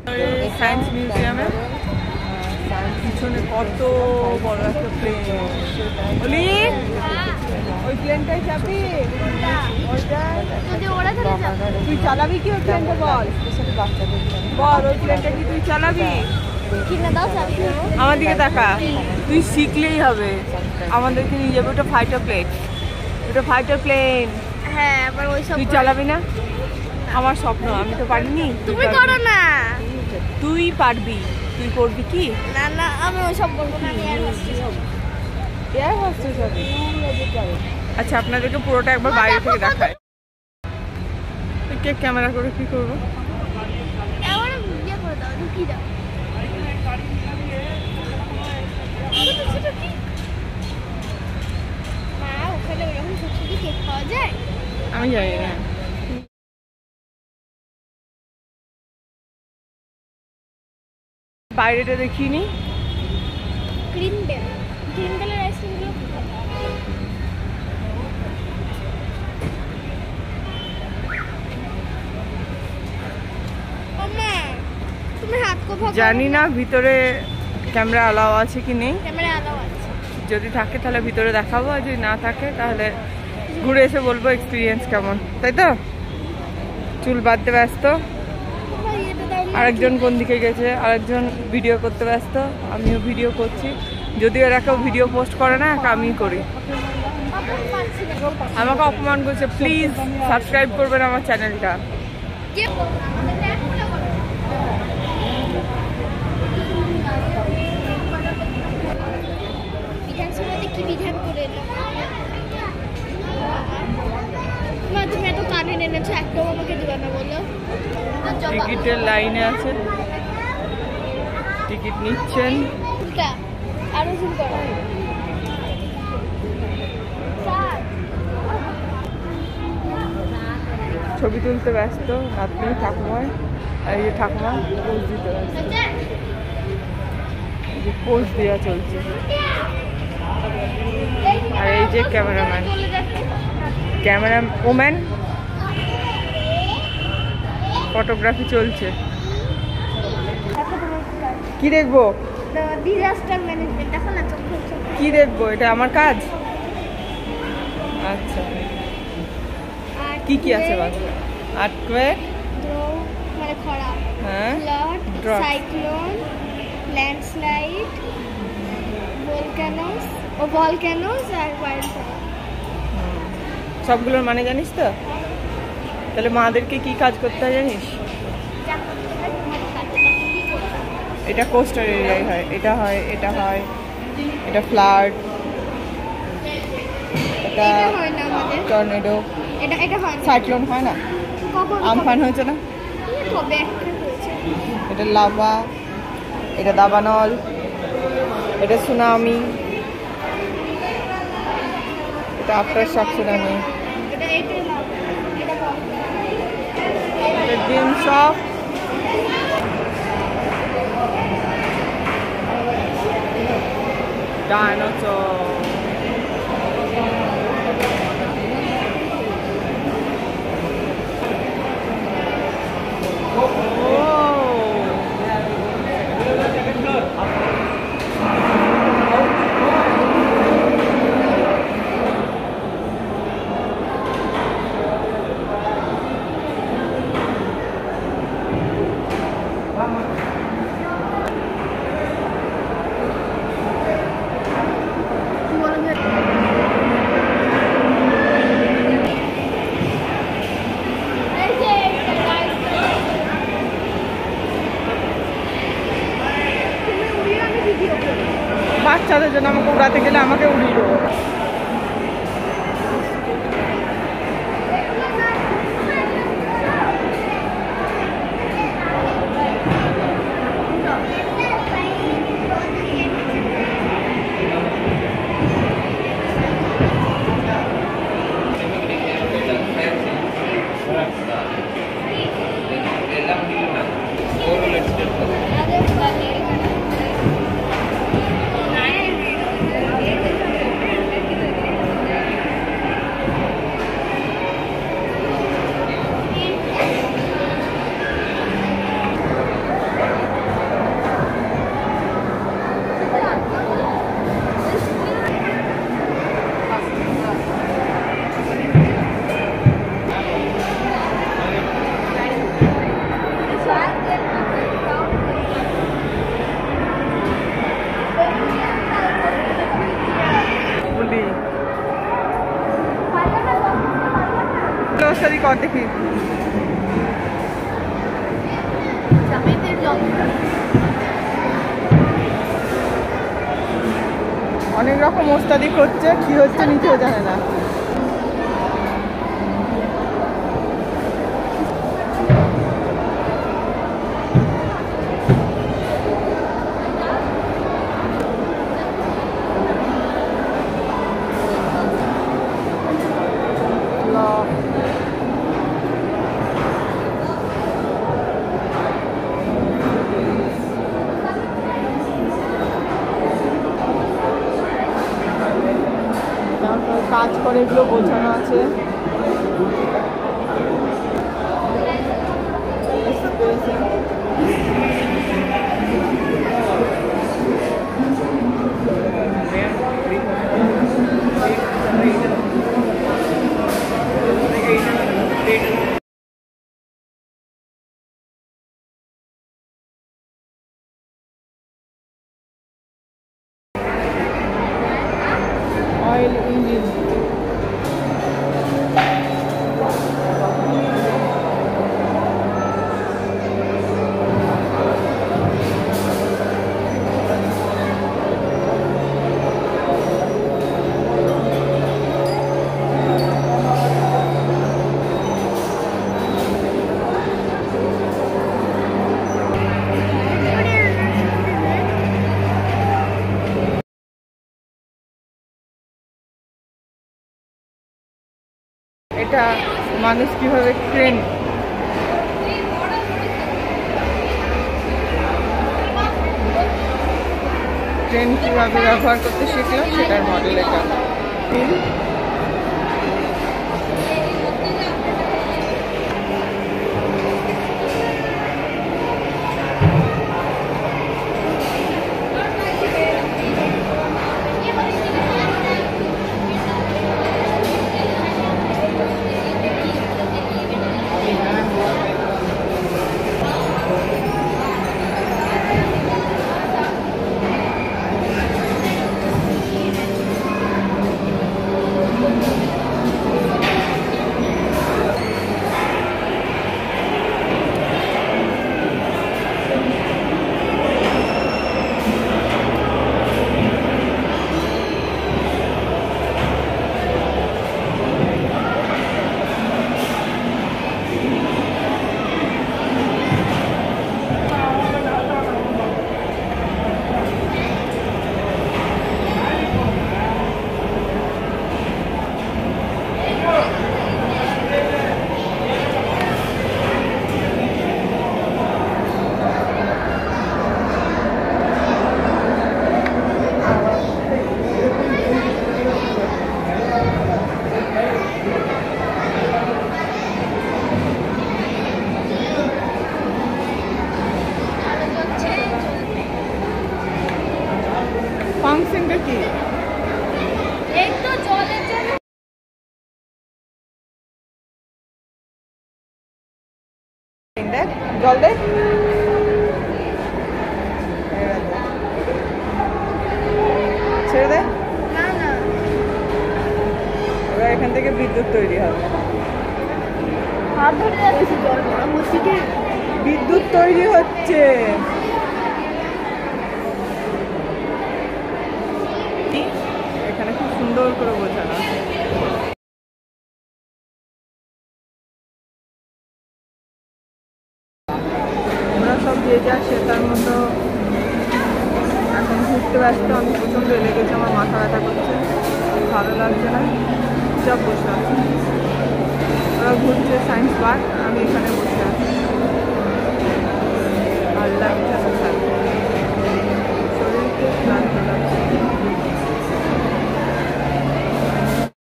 Science মিউজিয়ামে পিছনে কত বড় একটা প্লেন। বলি ওই প্লেনটাই চাপি, তুই চালাবি কি ওই প্লেনটা? বল বল ওই প্লেনটা কি তুই চালাবি? আমার দিকে তাকা, তুই শিখলেই হবে। আমাদেরকে নিয়ে যাবে, ওটা ফাইটার প্লেন, ওটা ফাইটার প্লেন। হ্যাঁ, আবার ওই সব তুই চালাবি না? আমার স্বপ্ন, আমি তো পারিনি। তুমি করো না। তুই পারবি, তুই করবি কি? না না, আমি ওই সব করবো না, আমি এয়ার হোস্টেস হব। এয়ার হোস্টেস হবে? আচ্ছা, আপনাদেরকে পুরোটা একবার বাইরে থেকে দেখায়। কে ক্যামেরা করে কি করবো? এবার ইয়ে করে দাও, ঢুকিয়ে দাও। মা, ওখানে ওরকম ছোট কেক পাওয়া যায়? আমি জানি না। বাইরেটা দেখিনি। ক্রিমবেল, ক্রিমবেলের আইসক্রিমগুলো খুব ভালো। তুমি হাত কোথাও জানি না ভিতরে ক্যামেরা অ্যালাউ আছে কি নেই। ক্যামেরা অ্যালাউ আছে। যদি থাকে তাহলে ভিতরে দেখাবো, আর যদি না থাকে তাহলে ঘুরে এসে বলবো এক্সপিরিয়েন্স কেমন, তাই তো? চুল বাঁধতে ব্যস্ত, আরেকজন কোন দিকে গেছে, আরেকজন ভিডিও করতে ব্যস্ত, আমিও ভিডিও করছি। যদিও এরা কেউ ভিডিও পোস্ট করে না, আমি করি। আমাকে অপমান করছে। প্লিজ সাবস্ক্রাইব করবেন আমার চ্যানেলটা। বিধানসভাতে কি বিধান করে এলো? তুমি এত কানে এনেছো, একটাও আমাকে দিবা না বলো? টিকিটের লাইনে আছে, টিকিট নিচ্ছেন। আরো জুম করো। ছবি তুলতে ব্যস্ত নাতনি ঠাকুমার, আর এই যে ঠাকুমা পোজ দিতে ব্যস্ত, পোজ দেওয়া চলছে। আর এই যে ক্যামেরাম্যান, ক্যামেরা ওম্যান, ফটোগ্রাফি চলছে। কি দেখবো? Disaster management. দেখো না, কি দেখবো? এটা আমার কাজ। আচ্ছা, কি কি আছে বাস? আর্থকুয়েক, মানে খরা, হ্যাঁ, ফ্লাড, সাইক্লোন, ল্যান্ডস্লাইড, ভলক্যানোস আর ওয়াইল্ডফায়ার। সবগুলোর মানে জানিস তো? তাহলে মাদেরকে কি কাজ করতে হয় জানিস? এটা কোস্টাল এরিয়ায় হয়, এটা হয়, এটা হয়, এটা ফ্লাড, এটা টর্নেডো, এটা হয় না, সাইক্লোন হয় না, আমফান হয়েছে না, কবে একটা হয়েছে। এটা লাভা, এটা দাবানল, এটা সুনামি, এটা আফটার শক সুনামি, এটা ড্রিম শক, ডাইনোসর। বাচ্চাদের জন্য আমাকে উড়াতে গেলে আমাকে উড়িয়ে দেবো। কর দেখি। অনেক রকম ওস্তাদি করছে, কি হচ্ছে নিজেও জানে না। কাজ করে এগুলো বোঝানো আছে। অয়েল ইঞ্জিন, এটা মানুষ কিভাবে ট্রেন কিভাবে ব্যবহার করতে শিখলাম সেটার মডেল এটা। ফাংশনটা কি? এই তো জলের জন্য জল দে, ছেড়ে দে। না না, এবার এখান থেকে বিদ্যুৎ তৈরি হবে। হাত ধরে যাচ্ছে জল গরম হচ্ছে কি? বিদ্যুৎ তৈরি হচ্ছে। এখানে খুব সুন্দর করে বোঝানো আছে। আমরা সব যে যা সে তার মতো এখন ঘুরতে ব্যস্ত। আমি প্রচণ্ড লেগেছে, আমার মাথা ব্যথা করছে, ভালো লাগছে না, চুপচাপ বসে আছি। ওরা ঘুরছে সায়েন্স পার্ক, আমি এখানে বসে আছি।